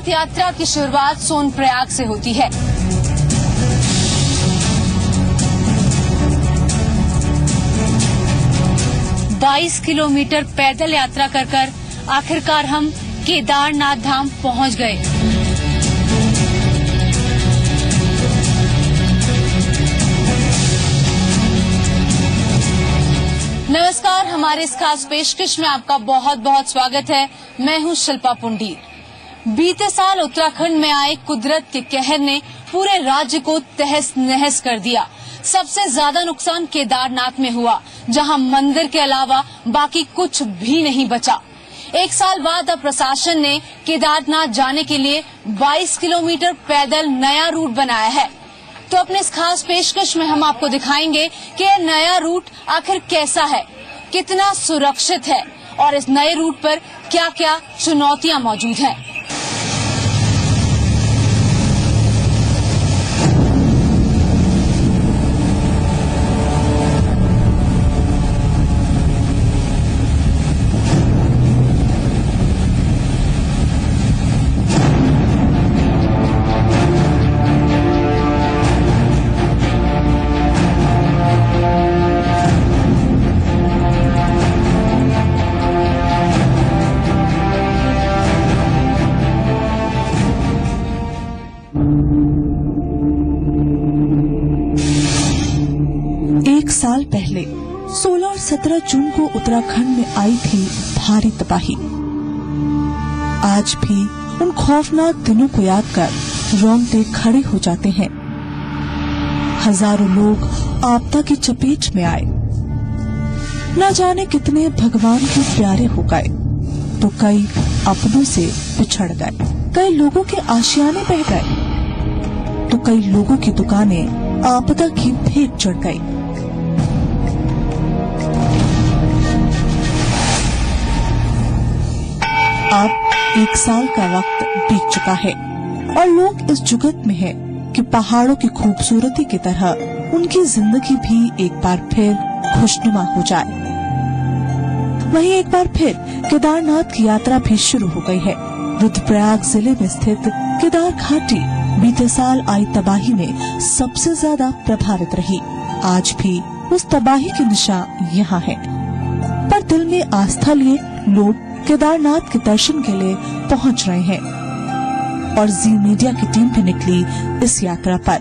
केदारनाथ यात्रा की शुरुआत सोनप्रयाग से होती है। बाईस किलोमीटर पैदल यात्रा कर आखिरकार हम केदारनाथ धाम पहुंच गए। नमस्कार, हमारे इस खास पेशकश में आपका बहुत बहुत स्वागत है। मैं हूं शिल्पा पुंडीर। बीते साल उत्तराखंड में आए कुदरत के कहर ने पूरे राज्य को तहस नहस कर दिया। सबसे ज्यादा नुकसान केदारनाथ में हुआ, जहां मंदिर के अलावा बाकी कुछ भी नहीं बचा। एक साल बाद अब प्रशासन ने केदारनाथ जाने के लिए 22 किलोमीटर पैदल नया रूट बनाया है। तो अपने इस खास पेशकश में हम आपको दिखाएंगे कि यह नया रूट आखिर कैसा है, कितना सुरक्षित है और इस नए रूट पर क्या क्या चुनौतियां मौजूद हैं। साल पहले 16 और 17 जून को उत्तराखंड में आई थी भारी तबाही। आज भी उन खौफनाक दिनों को याद कर रोंगटे खड़े हो जाते हैं। हजारों लोग आपदा की चपेट में आए। न जाने कितने भगवान के प्यारे हो गए, तो कई अपनों से बिछड़ गए, कई लोगों के आशियाने बह गए, तो कई लोगों की दुकानें आपदा की भेंट चढ़ गई। अब एक साल का वक्त बीत चुका है और लोग इस जुगत में हैं कि पहाड़ों की खूबसूरती की तरह उनकी जिंदगी भी एक बार फिर खुशनुमा हो जाए। वहीं एक बार फिर केदारनाथ की यात्रा भी शुरू हो गई है। रुद्रप्रयाग जिले में स्थित केदार घाटी बीते साल आई तबाही में सबसे ज्यादा प्रभावित रही। आज भी उस तबाही के निशान यहाँ है, पर दिल में आस्था लिए लोग केदारनाथ के दर्शन के लिए पहुंच रहे हैं और जी मीडिया की टीम भी निकली इस यात्रा पर।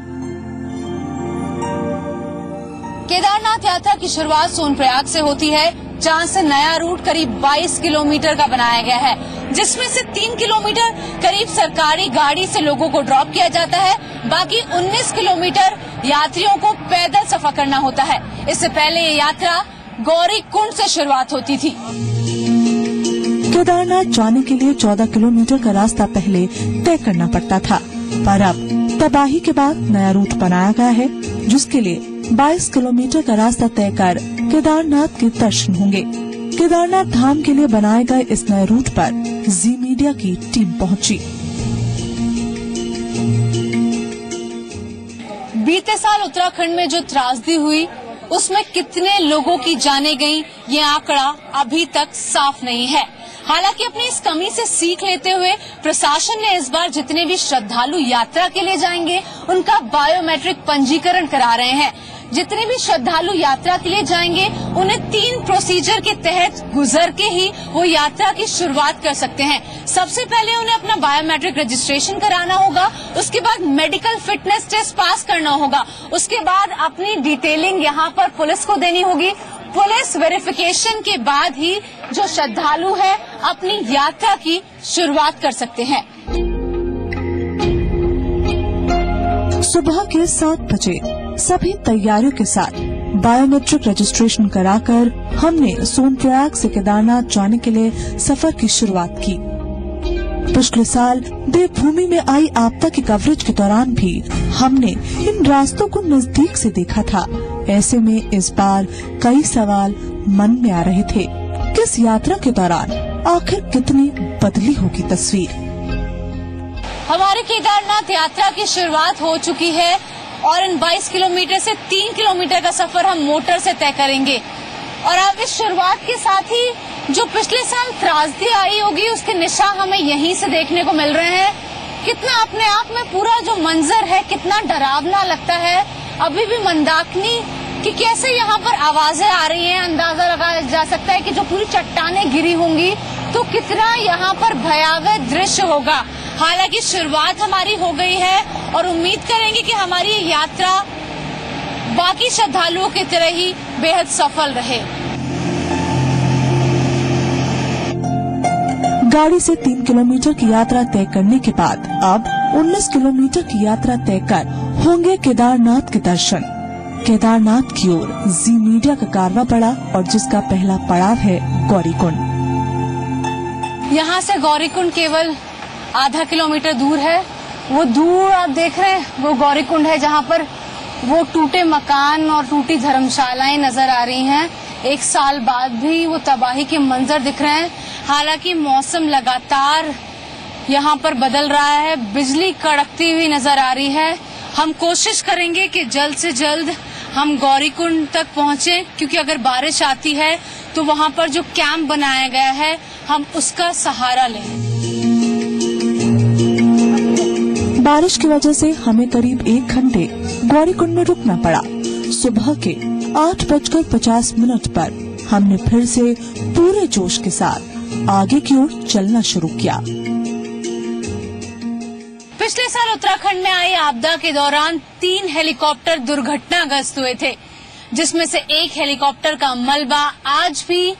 केदारनाथ यात्रा की शुरुआत सोनप्रयाग से होती है, जहां से नया रूट करीब 22 किलोमीटर का बनाया गया है, जिसमें से 3 किलोमीटर करीब सरकारी गाड़ी से लोगों को ड्रॉप किया जाता है। बाकी 19 किलोमीटर यात्रियों को पैदल सफर करना होता है। इससे पहले ये यात्रा गौरी कुंड से शुरुआत होती थी। केदारनाथ जाने के लिए 14 किलोमीटर का रास्ता पहले तय करना पड़ता था, पर अब तबाही के बाद नया रूट बनाया गया है, जिसके लिए 22 किलोमीटर का रास्ता तय कर केदारनाथ के दर्शन होंगे। केदारनाथ धाम के लिए बनाए गए इस नए रूट पर जी मीडिया की टीम पहुंची। बीते साल उत्तराखंड में जो त्रासदी हुई, उसमें कितने लोगों की जानें गईं, ये आंकड़ा अभी तक साफ नहीं है। हालांकि अपनी इस कमी से सीख लेते हुए प्रशासन ने इस बार जितने भी श्रद्धालु यात्रा के लिए जाएंगे, उनका बायोमेट्रिक पंजीकरण करा रहे हैं। जितने भी श्रद्धालु यात्रा के लिए जाएंगे, उन्हें 3 प्रोसीजर के तहत गुजर के ही वो यात्रा की शुरुआत कर सकते हैं। सबसे पहले उन्हें अपना बायोमेट्रिक रजिस्ट्रेशन कराना होगा, उसके बाद मेडिकल फिटनेस टेस्ट पास करना होगा, उसके बाद अपनी डिटेलिंग यहाँ पर पुलिस को देनी होगी। पुलिस वेरिफिकेशन के बाद ही जो श्रद्धालु है अपनी यात्रा की शुरुआत कर सकते हैं। सुबह के 7 बजे सभी तैयारियों के साथ बायोमेट्रिक रजिस्ट्रेशन कराकर हमने सोनप्रयाग से केदारनाथ जाने के लिए सफर की शुरुआत की। पिछले साल देवभूमि में आई आपदा की कवरेज के दौरान भी हमने इन रास्तों को नजदीक से देखा था। ऐसे में इस बार कई सवाल मन में आ रहे थे कि इस यात्रा के दौरान आखिर कितनी बदली होगी तस्वीर। हमारे केदारनाथ यात्रा की शुरुआत हो चुकी है और इन 22 किलोमीटर से 3 किलोमीटर का सफर हम मोटर से तय करेंगे। और अब इस शुरुआत के साथ ही जो पिछले साल त्रासदी आई होगी, उसके निशान हमें यहीं से देखने को मिल रहे हैं। कितना अपने आप में पूरा जो मंजर है कितना डरावना लगता है। अभी भी मंदाकिनी कि कैसे यहाँ पर आवाजें आ रही हैं, अंदाजा लगाया जा सकता है कि जो पूरी चट्टानें गिरी होंगी तो कितना यहाँ पर भयावह दृश्य होगा। हालांकि शुरुआत हमारी हो गई है और उम्मीद करेंगे कि हमारी ये यात्रा बाकी श्रद्धालुओं की तरह ही बेहद सफल रहे। गाड़ी से 3 किलोमीटर की यात्रा तय करने के बाद अब 19 किलोमीटर की यात्रा तय कर होंगे केदारनाथ के दर्शन। केदारनाथ की ओर जी मीडिया का कारवां पड़ा और जिसका पहला पड़ाव है गौरीकुंड। यहाँ से गौरीकुंड केवल आधा किलोमीटर दूर है। वो दूर आप देख रहे हैं वो गौरीकुंड है, जहाँ पर वो टूटे मकान और टूटी धर्मशालाएं नजर आ रही हैं। 1 साल बाद भी वो तबाही के मंजर दिख रहे हैं। हालांकि मौसम लगातार यहाँ पर बदल रहा है, बिजली कड़कती हुई नजर आ रही है। हम कोशिश करेंगे कि जल्द से जल्द हम गौरीकुंड तक पहुंचे, क्योंकि अगर बारिश आती है तो वहाँ पर जो कैंप बनाया गया है हम उसका सहारा लें। बारिश की वजह से हमें करीब 1 घंटे गौरीकुंड में रुकना पड़ा। सुबह के 8:50 पर हमने फिर से पूरे जोश के साथ आगे की ओर चलना शुरू किया। पिछले साल उत्तराखंड में आई आपदा के दौरान 3 हेलीकॉप्टर दुर्घटनाग्रस्त हुए थे, जिसमें से एक हेलीकॉप्टर का मलबा आज भी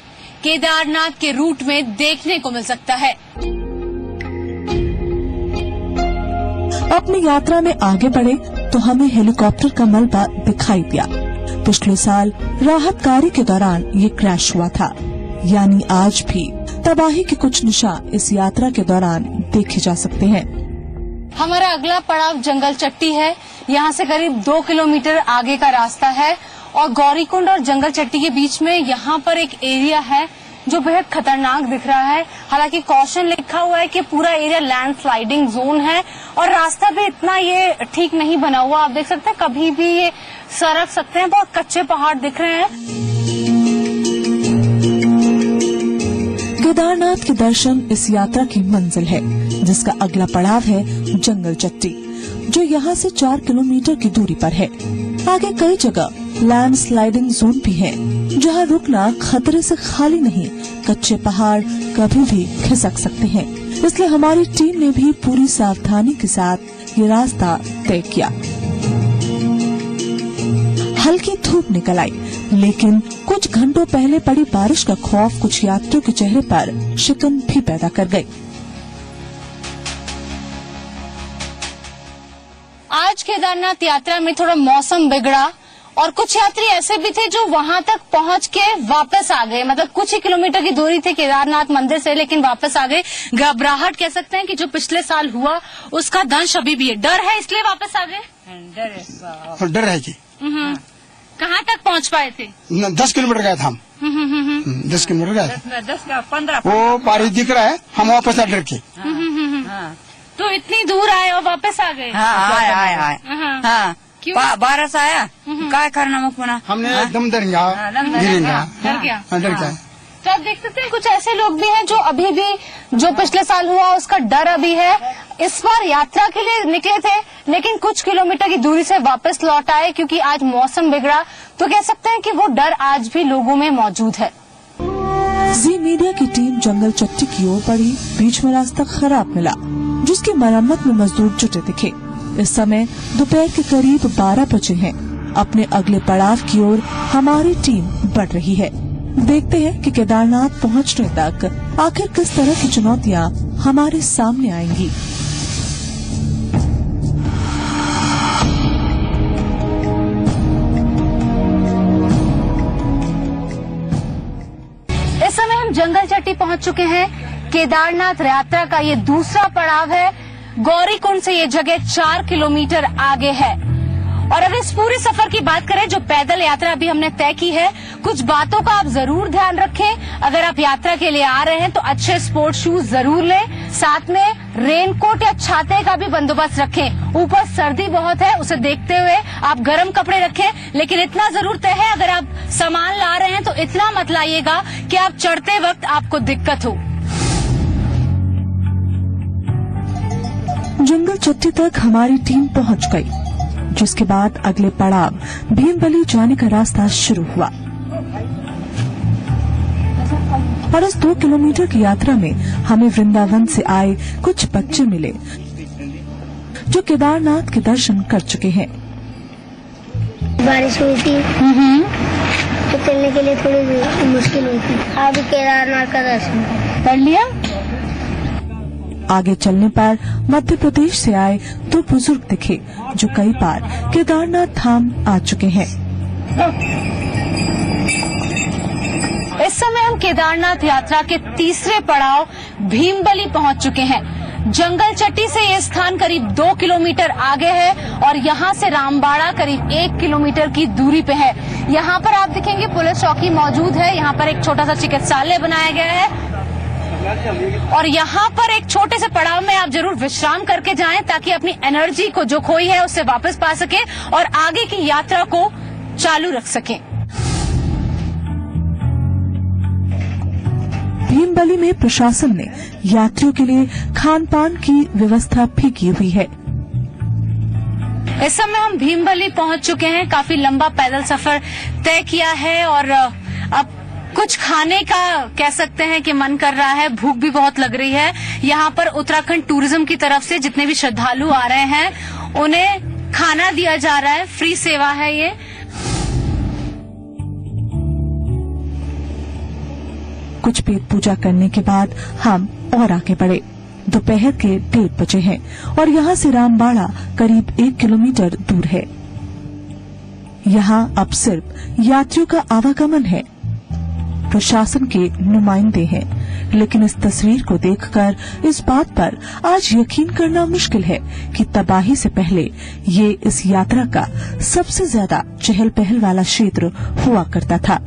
केदारनाथ के रूट में देखने को मिल सकता है। अपनी यात्रा में आगे बढ़े तो हमें हेलीकॉप्टर का मलबा दिखाई दिया। पिछले साल राहत कार्य के दौरान ये क्रैश हुआ था, यानी आज भी तबाही के कुछ निशान इस यात्रा के दौरान देखे जा सकते हैं। हमारा अगला पड़ाव जंगल चट्टी है। यहाँ से करीब 2 किलोमीटर आगे का रास्ता है और गौरीकुंड और जंगल चट्टी के बीच में यहाँ पर एक एरिया है जो बेहद खतरनाक दिख रहा है। हालांकि कॉशन लिखा हुआ है कि पूरा एरिया लैंडस्लाइडिंग जोन है और रास्ता भी इतना ये ठीक नहीं बना हुआ। आप देख सकते हैं कभी भी ये सरक सकते हैं, बहुत कच्चे पहाड़ दिख रहे हैं। केदारनाथ के दर्शन इस यात्रा की मंजिल है, जिसका अगला पड़ाव है जंगल चट्टी, जो यहाँ से 4 किलोमीटर की दूरी पर है। आगे कई जगह लैंडस्लाइडिंग जोन भी है, जहाँ रुकना खतरे से खाली नहीं, कच्चे पहाड़ कभी भी खिसक सकते हैं। इसलिए हमारी टीम ने भी पूरी सावधानी के साथ ये रास्ता तय किया। हल्की धूप निकल आई, लेकिन कुछ घंटों पहले पड़ी बारिश का खौफ कुछ यात्रियों के चेहरे पर शिकन भी पैदा कर गई। आज केदारनाथ यात्रा में थोड़ा मौसम बिगड़ा और कुछ यात्री ऐसे भी थे जो वहां तक पहुंच के वापस आ गए। मतलब कुछ ही किलोमीटर की दूरी थी केदारनाथ मंदिर से, लेकिन वापस आ गए। घबराहट कह सकते हैं कि जो पिछले साल हुआ उसका दंश अभी भी है। डर है इसलिए वापस आ गए। डर है जी। कहाँ तक पहुंच पाए थे? 10 किलोमीटर गए थे हम। 10 किलोमीटर गए। 10 का 15 वो बारिश दिख रहा है, हम वापस आ डर के। तो इतनी दूर आए और वापस आ गए? हाँ आए। हाँ बारिश आया क्या करना मुकना हमने दम डर गया, डर गया। डर गया। तो आप देख सकते हैं कुछ ऐसे लोग भी हैं जो अभी भी जो पिछले साल हुआ उसका डर अभी है। इस बार यात्रा के लिए निकले थे, लेकिन कुछ किलोमीटर की दूरी से वापस लौट आए क्योंकि आज मौसम बिगड़ा। तो कह सकते हैं कि वो डर आज भी लोगों में मौजूद है। जी मीडिया की टीम जंगल चट्टी की ओर बढ़ी। बीच में रास्ता खराब मिला, जिसकी मरम्मत में मजदूर जुटे दिखे। इस समय दोपहर के करीब 12 बजे हैं। अपने अगले पड़ाव की ओर हमारी टीम बढ़ रही है। देखते हैं कि केदारनाथ पहुंचने तक आखिर किस तरह की चुनौतियां हमारे सामने आएंगी। इस समय हम जंगल चट्टी पहुंच चुके हैं। केदारनाथ यात्रा का ये दूसरा पड़ाव है। गौरीकुंड से ये जगह 4 किलोमीटर आगे है। और अगर इस पूरे सफर की बात करें जो पैदल यात्रा अभी हमने तय की है, कुछ बातों का आप जरूर ध्यान रखें। अगर आप यात्रा के लिए आ रहे हैं तो अच्छे स्पोर्ट्स शूज जरूर लें। साथ में रेनकोट या छाते का भी बंदोबस्त रखें। ऊपर सर्दी बहुत है, उसे देखते हुए आप गर्म कपड़े रखें। लेकिन इतना जरूर तय है, अगर आप सामान ला रहे हैं तो इतना मत लाइएगा कि आप चढ़ते वक्त आपको दिक्कत हो। जंगल चट्टी तक हमारी टीम पहुंच गई, जिसके बाद अगले पड़ाव भीमबली जाने का रास्ता शुरू हुआ। और इस 2 किलोमीटर की यात्रा में हमें वृंदावन से आए कुछ बच्चे मिले जो केदारनाथ के दर्शन कर चुके हैं। बारिश हुई थी तो चलने के लिए थोड़ी मुश्किल हुई थी। अब केदारनाथ का दर्शन कर लिया। आगे चलने पर मध्य प्रदेश से आए 2 बुजुर्ग दिखे जो कई बार केदारनाथ धाम आ चुके हैं। इस समय हम केदारनाथ यात्रा के तीसरे पड़ाव भीमबली पहुंच चुके हैं। जंगल चट्टी से ये स्थान करीब 2 किलोमीटर आगे है और यहाँ से रामबाड़ा करीब 1 किलोमीटर की दूरी पे है। यहाँ पर आप देखेंगे पुलिस चौकी मौजूद है। यहाँ पर एक छोटा सा चिकित्सालय बनाया गया है और यहाँ पर एक छोटे से पड़ाव में आप जरूर विश्राम करके जाएं ताकि अपनी एनर्जी को जो खोई है उससे वापस पा सके और आगे की यात्रा को चालू रख सकें। भीमबली में प्रशासन ने यात्रियों के लिए खान पान की व्यवस्था भी की हुई है। इस समय हम भीमबली पहुंच चुके हैं। काफी लंबा पैदल सफर तय किया है और अब कुछ खाने का कह सकते हैं कि मन कर रहा है। भूख भी बहुत लग रही है। यहाँ पर उत्तराखंड टूरिज्म की तरफ से जितने भी श्रद्धालु आ रहे हैं उन्हें खाना दिया जा रहा है। फ्री सेवा है ये। कुछ पेट पूजा करने के बाद हम और आगे बढ़े। दोपहर के 1:30 बजे हैं और यहाँ से रामबाड़ा करीब 1 किलोमीटर दूर है। यहाँ अब सिर्फ यात्रियों का आवागमन है। प्रशासन के नुमाइंदे हैं, लेकिन इस तस्वीर को देखकर इस बात पर आज यकीन करना मुश्किल है कि तबाही से पहले ये इस यात्रा का सबसे ज्यादा चहल पहल वाला क्षेत्र हुआ करता था।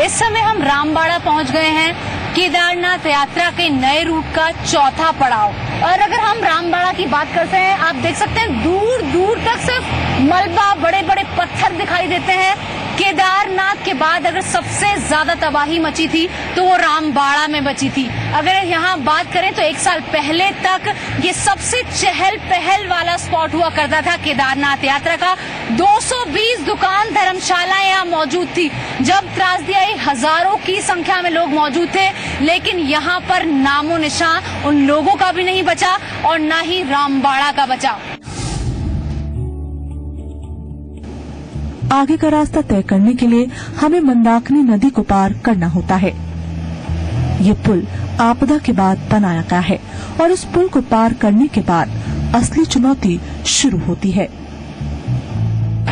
इस समय हम रामबाड़ा पहुंच गए हैं, केदारनाथ यात्रा के नए रूट का चौथा पड़ाव। और अगर हम रामबाड़ा की बात करते हैं, आप देख सकते हैं दूर दूर तक सिर्फ मलबा, बड़े बड़े पत्थर दिखाई देते हैं। केदारनाथ के बाद अगर सबसे ज्यादा तबाही मची थी तो वो रामबाड़ा में बची थी। अगर यहाँ बात करें तो 1 साल पहले तक ये सबसे चहल पहल वाला स्पॉट हुआ करता था केदारनाथ यात्रा का। 220 दुकान, धर्मशालाएं यहाँ मौजूद थी। जब त्रासदी आई हजारों की संख्या में लोग मौजूद थे, लेकिन यहाँ पर नामो निशान उन लोगों का भी नहीं बचा और न ही रामबाड़ा का बचा। आगे का रास्ता तय करने के लिए हमें मंदाकिनी नदी को पार करना होता है। ये पुल आपदा के बाद बनाया गया है और इस पुल को पार करने के बाद असली चुनौती शुरू होती है।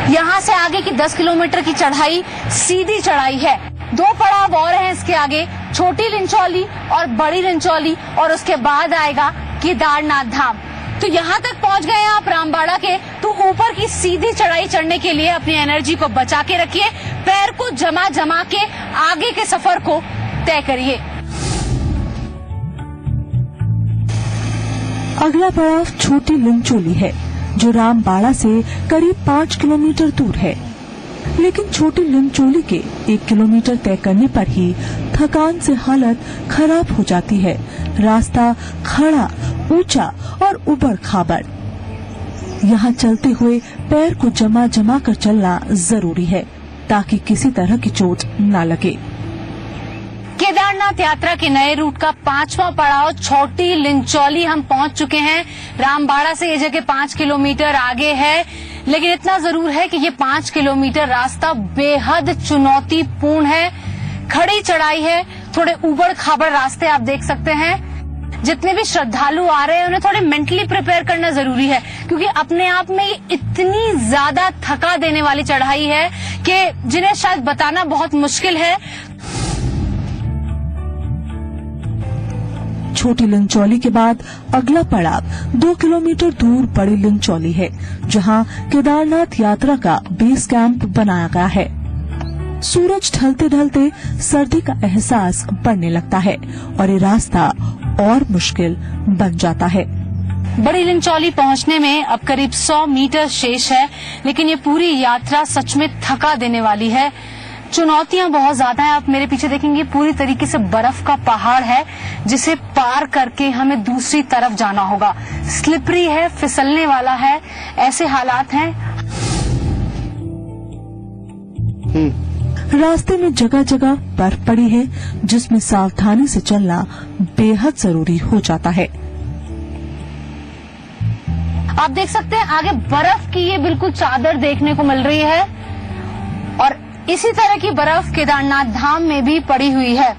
यहाँ से आगे की 10 किलोमीटर की चढ़ाई सीधी चढ़ाई है। 2 पड़ाव और हैं इसके आगे, छोटी लिंचौली और बड़ी लिंचौली, और उसके बाद आएगा केदारनाथ धाम। तो यहाँ तक पहुँच गए हैं आप रामबाड़ा के, तो ऊपर की सीधी चढ़ाई चढ़ने के लिए अपनी एनर्जी को बचा के रखिए, पैर को जमा जमा के आगे के सफर को तय करिए। अगला पड़ाव छोटी लिंचौली है जो रामबाड़ा से करीब 5 किलोमीटर दूर है। लेकिन छोटी लिंचौली के 1 किलोमीटर तय करने पर ही थकान से हालत खराब हो जाती है। रास्ता खड़ा, ऊंचा और उबड़ खाबड़। यहाँ चलते हुए पैर को जमा जमा कर चलना जरूरी है ताकि किसी तरह की चोट न लगे। केदारनाथ यात्रा के नए रूट का 5वां पड़ाव छोटी लिंचौली हम पहुंच चुके हैं। रामबाड़ा से ये जगह 5 किलोमीटर आगे है, लेकिन इतना जरूर है कि ये 5 किलोमीटर रास्ता बेहद चुनौतीपूर्ण है। खड़ी चढ़ाई है, थोड़े उबड़ खाबड़ रास्ते आप देख सकते हैं। जितने भी श्रद्धालु आ रहे हैं उन्हें थोड़े मेंटली प्रिपेयर करना जरूरी है, क्योंकि अपने आप में ये इतनी ज्यादा थका देने वाली चढ़ाई है कि जिन्हें शायद बताना बहुत मुश्किल है। छोटी लिंचौली के बाद अगला पड़ाव 2 किलोमीटर दूर बड़ी लिंचौली है, जहां केदारनाथ यात्रा का बेस कैंप बनाया गया है। सूरज ढलते ढलते सर्दी का एहसास बढ़ने लगता है और ये रास्ता और मुश्किल बन जाता है। बड़ी लिंचौली पहुंचने में अब करीब 100 मीटर शेष है, लेकिन ये पूरी यात्रा सच में थका देने वाली है। चुनौतियां बहुत ज्यादा है। आप मेरे पीछे देखेंगे पूरी तरीके से बर्फ का पहाड़ है जिसे पार करके हमें दूसरी तरफ जाना होगा। स्लिपरी है, फिसलने वाला है, ऐसे हालात हैं। रास्ते में जगह जगह बर्फ पड़ी है जिसमें सावधानी से चलना बेहद जरूरी हो जाता है। आप देख सकते हैं आगे बर्फ की ये बिल्कुल चादर देखने को मिल रही है और इसी तरह की बर्फ केदारनाथ धाम में भी पड़ी हुई है।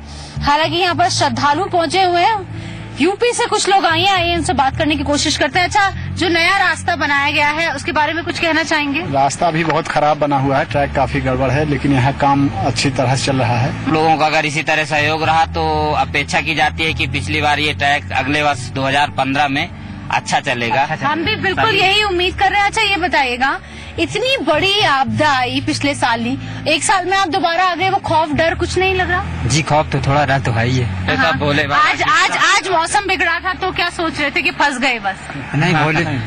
हालांकि यहाँ पर श्रद्धालु पहुंचे हुए हैं। यूपी से कुछ लोग आइए इनसे बात करने की कोशिश करते हैं। अच्छा, जो नया रास्ता बनाया गया है उसके बारे में कुछ कहना चाहेंगे? रास्ता भी बहुत खराब बना हुआ है, ट्रैक काफी गड़बड़ है, लेकिन यहाँ काम अच्छी तरह से चल रहा है। लोगों का अगर इसी तरह सहयोग रहा तो अपेक्षा की जाती है कि पिछली बार ये ट्रैक अगले वर्ष 2015 में अच्छा चलेगा। हम भी बिल्कुल यही उम्मीद कर रहे हैं। अच्छा, ये बताइएगा, इतनी बड़ी आपदा आई पिछले साल ही, एक साल में आप दोबारा आ गए, वो खौफ डर कुछ नहीं लग रहा? जी, खौफ तो थोड़ा डर तो है ही है। हाँ। बोले आज मौसम बिगड़ा था तो क्या सोच रहे थे कि फंस गए? बस नहीं,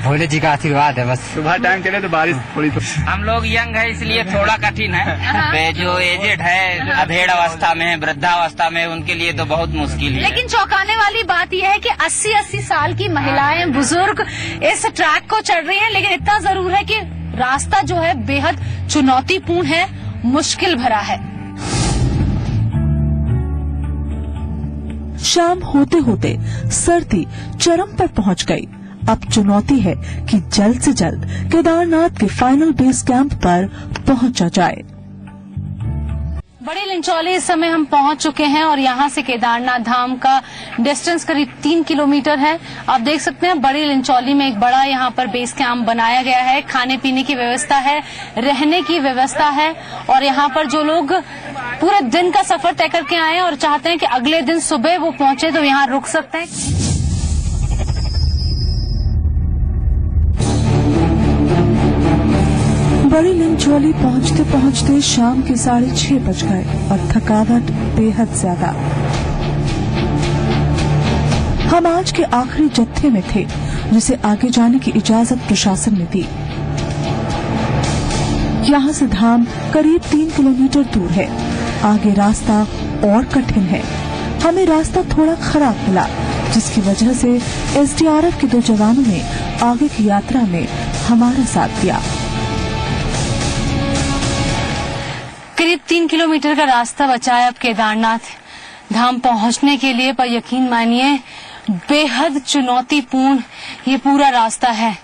भोले जी का आशीर्वाद है बस। सुबह टाइम चले तो बारिश थोड़ी तो। हम लोग यंग है इसलिए थोड़ा कठिन है। जो एजेड है, अधेड़ अवस्था में है, वृद्धावस्था में, उनके लिए तो बहुत मुश्किल है। लेकिन चौंकाने वाली बात यह है कि 80-80 साल की महिलाएं, बुजुर्ग इस ट्रैक को चढ़ रही हैं। लेकिन इतना जरूर है कि रास्ता जो है बेहद चुनौतीपूर्ण है, मुश्किल भरा है। शाम होते होते सर्दी चरम पर पहुंच गई। अब चुनौती है कि जल्द से जल्द केदारनाथ के फाइनल बेस कैंप पर पहुंचा जाए। बड़ी लिंचौली इस समय हम पहुंच चुके हैं और यहाँ से केदारनाथ धाम का डिस्टेंस करीब 3 किलोमीटर है। आप देख सकते हैं बड़ी लिंचौली में एक बड़ा यहाँ पर बेस कैंप बनाया गया है। खाने पीने की व्यवस्था है, रहने की व्यवस्था है और यहाँ पर जो लोग पूरे दिन का सफर तय करके आए हैं और चाहते हैं कि अगले दिन सुबह वो पहुंचे तो यहाँ रुक सकते हैं। बड़ी लिंचौली पहुंचते पहुंचते शाम के 6:30 बज गए और थकावट बेहद ज्यादा। हम आज के आखिरी जत्थे में थे जिसे आगे जाने की इजाजत प्रशासन ने दी। यहाँ से धाम करीब 3 किलोमीटर दूर है। आगे रास्ता और कठिन है। हमें रास्ता थोड़ा खराब मिला जिसकी वजह से एसडीआरएफ के 2 जवानों ने आगे की यात्रा में हमारा साथ दिया। करीब 3 किलोमीटर का रास्ता बचा है अब केदारनाथ धाम पहुंचने के लिए, पर यकीन मानिए बेहद चुनौतीपूर्ण ये पूरा रास्ता है।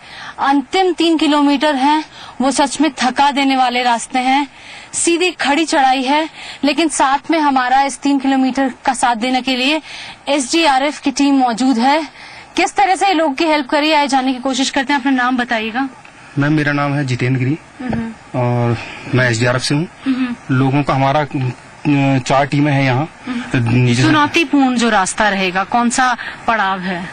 अंतिम 3 किलोमीटर हैं वो सच में थका देने वाले रास्ते हैं। सीधी खड़ी चढ़ाई है, लेकिन साथ में हमारा इस 3 किलोमीटर का साथ देने के लिए एसडीआरएफ की टीम मौजूद है। किस तरह से लोग की हेल्प करिए आए जाने की कोशिश करते हैं। अपना नाम बताइएगा। मैम, मेरा नाम है जितेंद्र गिरी और मैं एसडीआरएफ से हूँ। लोगों का हमारा 4 टीमें हैं यहाँ। चुनौतीपूर्ण जो रास्ता रहेगा, कौन सा पड़ाव है?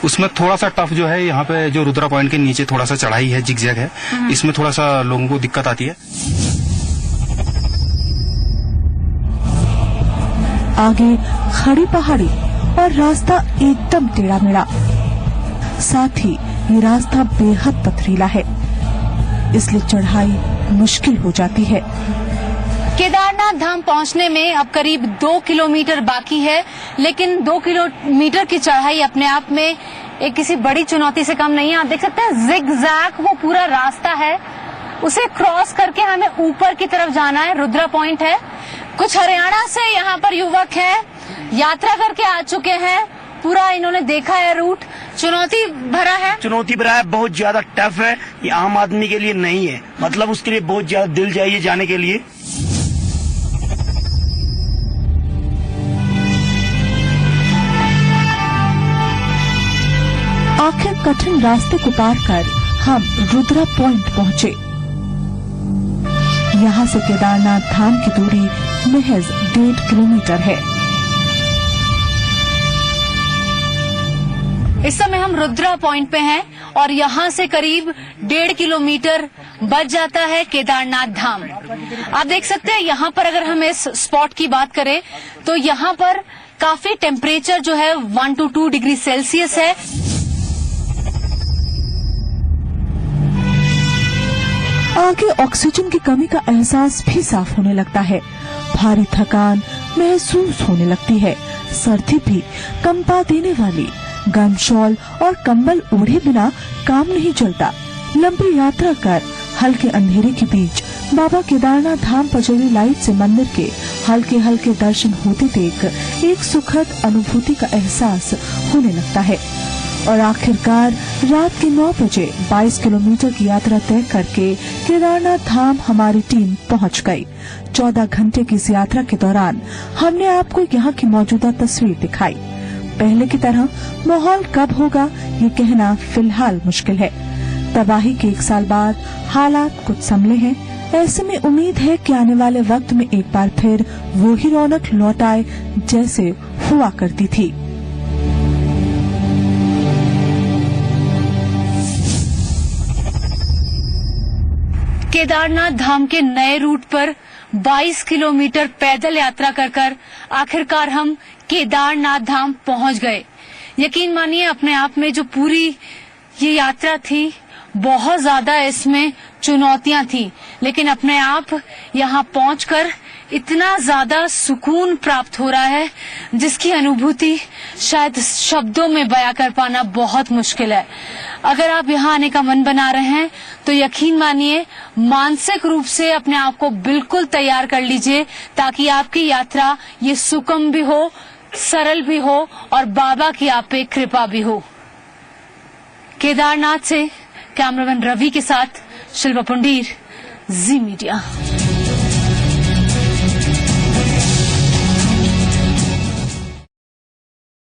उसमें थोड़ा सा टफ जो है, यहाँ पे जो रुद्रा पॉइंट के नीचे थोड़ा सा चढ़ाई है, जिगजैग है, इसमें थोड़ा सा लोगों को दिक्कत आती है। आगे खड़ी पहाड़ी और रास्ता एकदम टेढ़ा मेढ़ा, साथ ही ये रास्ता बेहद पथरीला है, इसलिए चढ़ाई मुश्किल हो जाती है। केदारनाथ धाम पहुंचने में अब करीब 2 किलोमीटर बाकी है, लेकिन 2 किलोमीटर की चढ़ाई अपने आप में एक किसी बड़ी चुनौती से कम नहीं है। आप देख सकते हैं जिगजैग वो पूरा रास्ता है, उसे क्रॉस करके हमें ऊपर की तरफ जाना है। रुद्रा पॉइंट है। कुछ हरियाणा से यहाँ पर युवक हैं, यात्रा करके आ चुके हैं, पूरा इन्होंने देखा है रूट। चुनौती भरा है, बहुत ज्यादा टफ है। ये आम आदमी के लिए नहीं है, मतलब उसके लिए बहुत ज्यादा दिल चाहिए जाने के लिए। आखिर कठिन रास्ते को पार कर हम रुद्रा पॉइंट पहुँचे। यहाँ से केदारनाथ धाम की दूरी महज 1.5 किलोमीटर है। इस समय हम रुद्रा पॉइंट पे हैं और यहाँ से करीब 1.5 किलोमीटर बच जाता है केदारनाथ धाम। आप देख सकते हैं यहाँ पर अगर हम इस स्पॉट की बात करें तो यहाँ पर काफी टेम्परेचर जो है 1 to 2 डिग्री सेल्सियस है। आगे ऑक्सीजन की कमी का एहसास भी साफ होने लगता है। भारी थकान महसूस होने लगती है। सर्दी भी कंपा देने वाली। गर्म शॉल और कंबल ओढ़े बिना काम नहीं चलता। लंबी यात्रा कर हल्के अंधेरे के बीच बाबा केदारनाथ धाम पचड़ी लाइट से मंदिर के हल्के हल्के दर्शन होते देख एक सुखद अनुभूति का एहसास होने लगता है। और आखिरकार रात के 9 बजे 22 किलोमीटर की यात्रा तय करके केदारनाथ धाम हमारी टीम पहुंच गई। 14 घंटे की इस यात्रा के दौरान हमने आपको यहाँ की मौजूदा तस्वीर दिखाई। पहले की तरह माहौल कब होगा ये कहना फिलहाल मुश्किल है। तबाही के 1 साल बाद हालात कुछ संभले हैं। ऐसे में उम्मीद है कि आने वाले वक्त में एक बार फिर वो ही रौनक लौट आए जैसे हुआ करती थी। केदारनाथ धाम के नए रूट पर 22 किलोमीटर पैदल यात्रा कर आखिरकार हम केदारनाथ धाम पहुंच गए। यकीन मानिए अपने आप में जो पूरी ये यात्रा थी बहुत ज्यादा इसमें चुनौतियां थी, लेकिन अपने आप यहाँ पहुंचकर इतना ज्यादा सुकून प्राप्त हो रहा है जिसकी अनुभूति शायद शब्दों में बयां कर पाना बहुत मुश्किल है। अगर आप यहाँ आने का मन बना रहे हैं तो यकीन मानिए मानसिक रूप से अपने आप को बिल्कुल तैयार कर लीजिए ताकि आपकी यात्रा ये सुगम भी हो, सरल भी हो और बाबा की आप पे कृपा भी हो। केदारनाथ से कैमरामैन रवि के साथ शिल्पा पुंडीर, जी मीडिया।